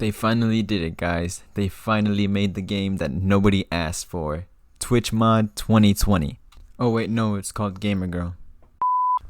They finally did it, guys. They finally made the game that nobody asked for. Twitch Mod 2020. Oh wait, no, it's called Gamer Girl.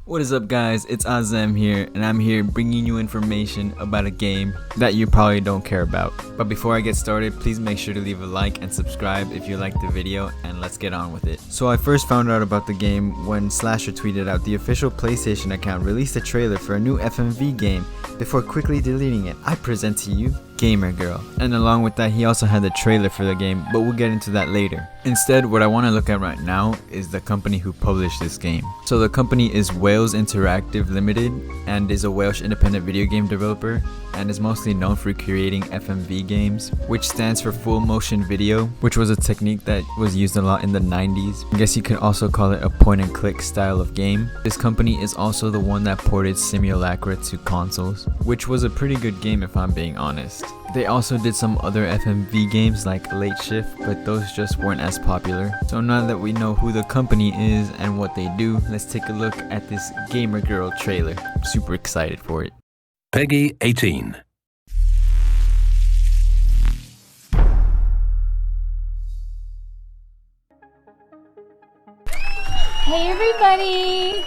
What is up, guys? It's Azem here, and I'm here bringing you information about a game that you probably don't care about. But before I get started, please make sure to leave a like and subscribe if you liked the video, and let's get on with it. So I first found out about the game when Slasher tweeted out the official PlayStation account released a trailer for a new FMV game before quickly deleting it. I present to you Gamer Girl. And along with that, he also had the trailer for the game, but we'll get into that later. Instead, what I want to look at right now is the company who published this game. So the company is Wales Interactive Limited and is a Welsh independent video game developer and is mostly known for creating FMV games, which stands for full motion video, which was a technique that was used a lot in the 90s. I guess you could also call it a point and click style of game. This company is also the one that ported Simulacra to consoles, which was a pretty good game if I'm being honest. They also did some other FMV games like Late Shift, but those just weren't as popular. So now that we know who the company is and what they do, let's take a look at this Gamer Girl trailer. I'm super excited for it. Peggy 18. Hey everybody!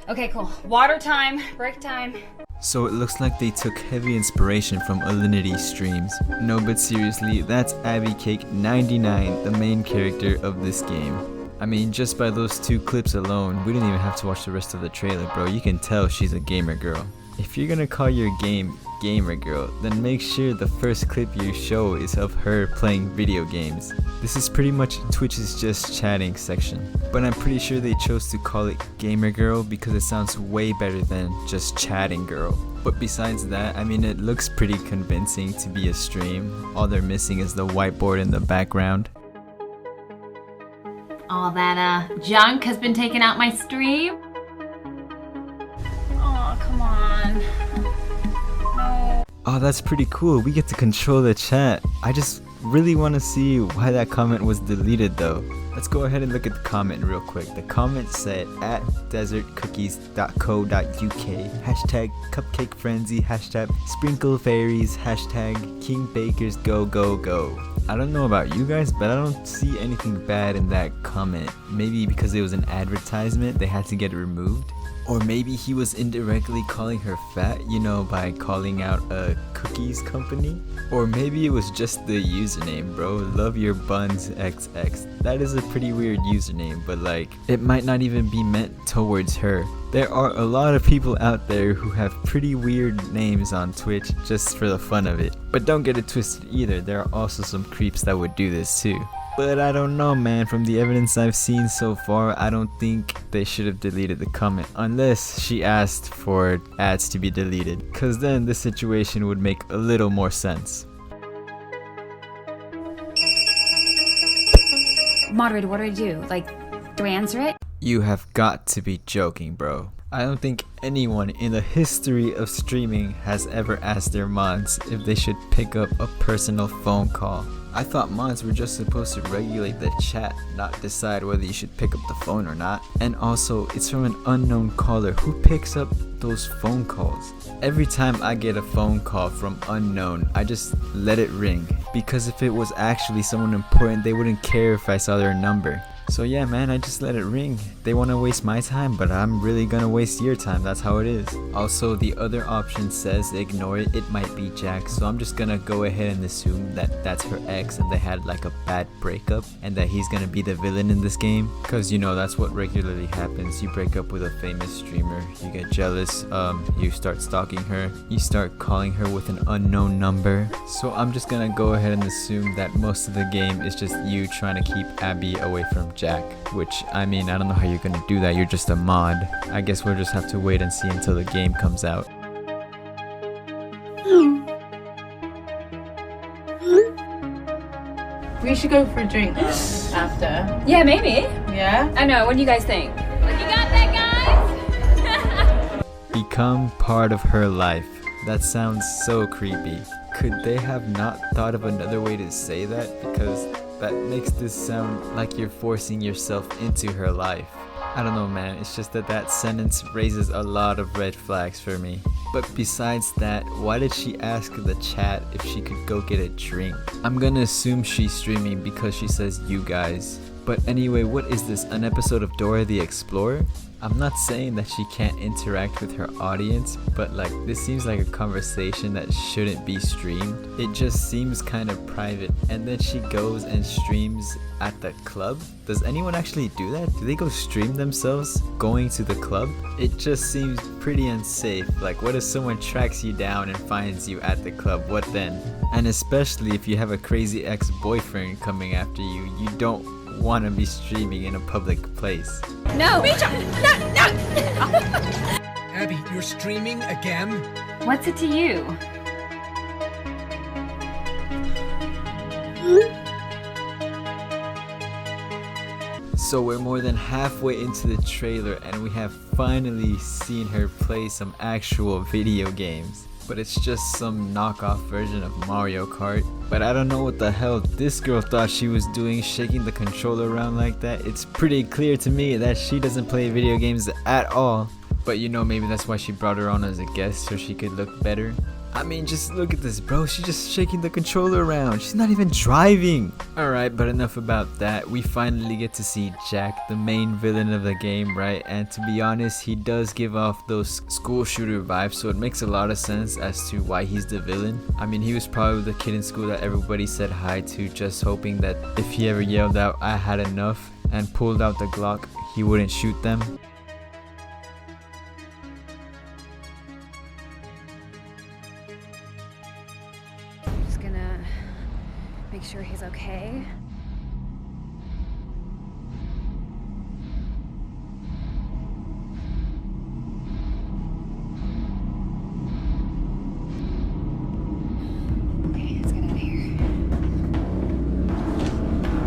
Okay, cool. Water time, break time. So it looks like they took heavy inspiration from Alinity streams. No, but seriously, that's Abby Cake 99, the main character of this game. I mean, just by those two clips alone, we didn't even have to watch the rest of the trailer, bro. You can tell she's a gamer girl. If you're gonna call your game Gamer Girl, then make sure the first clip you show is of her playing video games. This is pretty much Twitch's just chatting section, but I'm pretty sure they chose to call it Gamer Girl because it sounds way better than just chatting girl. But besides that, I mean, it looks pretty convincing to be a stream. All they're missing is the whiteboard in the background. All that junk has been taken out my stream. Oh, come on. No. Oh, that's pretty cool. We get to control the chat. I just really want to see why that comment was deleted though. Let's go ahead and look at the comment real quick. The comment said at desertcookies.co.uk, hashtag cupcake frenzy, hashtag sprinkle fairies, hashtag king bakers go go go. I don't know about you guys, but I don't see anything bad in that comment. Maybe because it was an advertisement, they had to get it removed. Or maybe he was indirectly calling her fat, you know, by calling out a cookies company. Or maybe it was just the username, bro. Love your buns XX. That is a pretty weird username, but like, it might not even be meant towards her. There are a lot of people out there who have pretty weird names on Twitch just for the fun of it. But don't get it twisted either, there are also some creeps that would do this too. But I don't know, man, from the evidence I've seen so far, I don't think they should have deleted the comment unless she asked for ads to be deleted, cause then the situation would make a little more sense. Moderator, what do I do? Like, do I answer it? You have got to be joking, bro. I don't think anyone in the history of streaming has ever asked their mods if they should pick up a personal phone call. I thought mods were just supposed to regulate the chat, not decide whether you should pick up the phone or not. And also, it's from an unknown caller. Who picks up those phone calls? Every time I get a phone call from unknown, I just let it ring. Because if it was actually someone important, they wouldn't care if I saw their number. So yeah, man, I just let it ring. They want to waste my time, but I'm really gonna waste your time. That's how it is. Also, the other option says ignore it. It might be Jack, so I'm just gonna go ahead and assume that that's her ex and they had like a bad breakup and that he's gonna be the villain in this game. Cause you know, that's what regularly happens. You break up with a famous streamer, you get jealous, you start stalking her, you start calling her with an unknown number. So I'm just gonna go ahead and assume that most of the game is just you trying to keep Abby away from Jack, which, I mean, I don't know how you're gonna do that. You're just a mod. I guess we'll just have to wait and see until the game comes out. We should go for a drink after. Yeah, maybe. Yeah? I know, what do you guys think? Like, you got that, guys? Become part of her life. That sounds so creepy. Could they have not thought of another way to say that? Because that makes this sound like you're forcing yourself into her life. I don't know, man, it's just that sentence raises a lot of red flags for me. But besides that, why did she ask the chat if she could go get a drink? I'm gonna assume she's streaming because she says you guys. But anyway, what is this, an episode of Dora the Explorer? I'm not saying that she can't interact with her audience, but like, this seems like a conversation that shouldn't be streamed. It just seems kind of private. And then she goes and streams at the club? Does anyone actually do that? Do they go stream themselves going to the club? It just seems pretty unsafe. Like, what if someone tracks you down and finds you at the club? What then? And especially if you have a crazy ex-boyfriend coming after you, you don't want to be streaming in a public place. No! Rachel! No! Abby, you're streaming again? What's it to you? So we're more than halfway into the trailer and we have finally seen her play some actual video games. But it's just some knockoff version of Mario Kart. But I don't know what the hell this girl thought she was doing, shaking the controller around like that. It's pretty clear to me that she doesn't play video games at all. But you know, maybe that's why she brought her on as a guest, so she could look better. I mean, just look at this, bro. She's just shaking the controller around. She's not even driving. Alright, but enough about that. We finally get to see Jack, the main villain of the game, right? And to be honest, he does give off those school shooter vibes, so it makes a lot of sense as to why he's the villain. I mean, he was probably the kid in school that everybody said hi to, just hoping that if he ever yelled out, "I had enough," and pulled out the Glock, he wouldn't shoot them. Just gonna make sure he's okay. Okay, let's get out of here.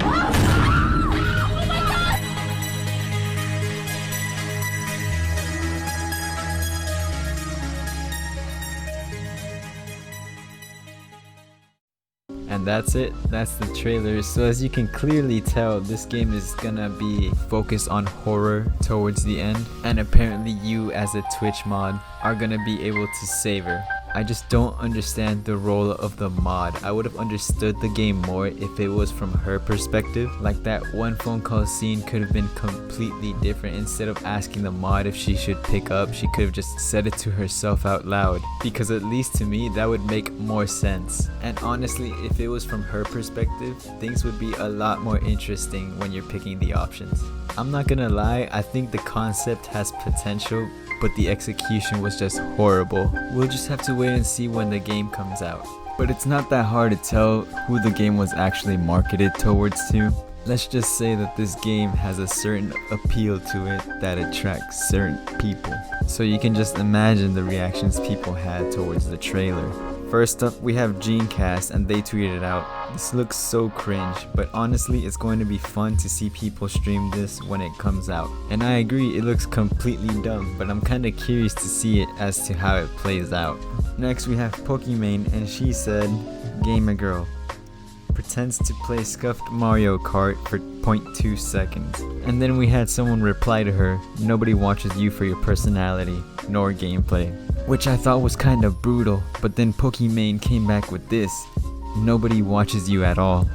Oh my God! And that's it, that's the trailer. So as you can clearly tell, this game is gonna be focused on horror towards the end, and apparently you as a Twitch mod are gonna be able to save her. I just don't understand the role of the mod. I would have understood the game more if it was from her perspective. Like, that one phone call scene could have been completely different. Instead of asking the mod if she should pick up, she could have just said it to herself out loud. Because at least to me, that would make more sense. And honestly, if it was from her perspective, things would be a lot more interesting when you're picking the options. I'm not gonna lie, I think the concept has potential, but the execution was just horrible. We'll just have to wait and see when the game comes out. But it's not that hard to tell who the game was actually marketed towards to. Let's just say that this game has a certain appeal to it that attracts certain people. So you can just imagine the reactions people had towards the trailer. First up, we have Genecast, and they tweeted out, "This looks so cringe, but honestly it's going to be fun to see people stream this when it comes out." And I agree, it looks completely dumb, but I'm kinda curious to see it as to how it plays out. Next we have Pokimane, and she said, "Gamer girl pretends to play scuffed Mario Kart for 0.2 seconds. And then we had someone reply to her, "Nobody watches you for your personality, nor gameplay." Which I thought was kind of brutal, but then Pokimane came back with this, "Nobody watches you at all."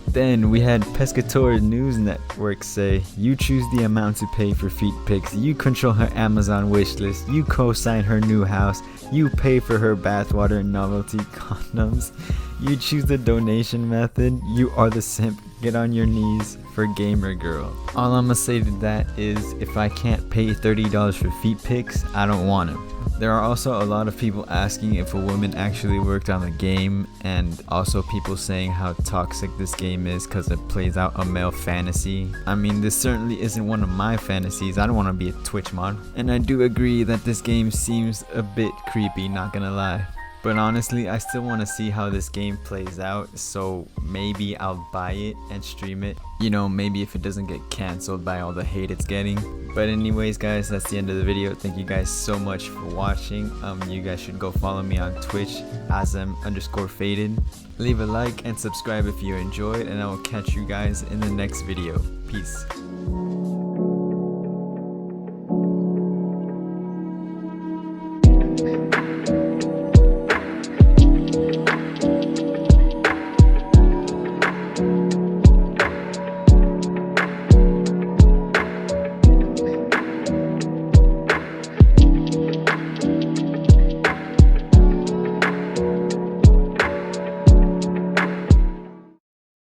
Then we had Pescator News Network say, "You choose the amount to pay for feet pics, you control her Amazon wishlist, you co-sign her new house, you pay for her bathwater and novelty condoms, you choose the donation method, you are the simp, get on your knees for Gamer Girl." All I'ma say to that is, if I can't pay $30 for feet pics, I don't want them. There are also a lot of people asking if a woman actually worked on the game, and also people saying how toxic this game is because it plays out a male fantasy. I mean, this certainly isn't one of my fantasies. I don't want to be a Twitch mod. And I do agree that this game seems a bit creepy, not gonna lie. But honestly, I still want to see how this game plays out, so maybe I'll buy it and stream it. You know, maybe if it doesn't get cancelled by all the hate it's getting. But anyways guys, that's the end of the video. Thank you guys so much for watching. You guys should go follow me on Twitch, Azem_faded. Leave a like and subscribe if you enjoyed, and I will catch you guys in the next video. Peace.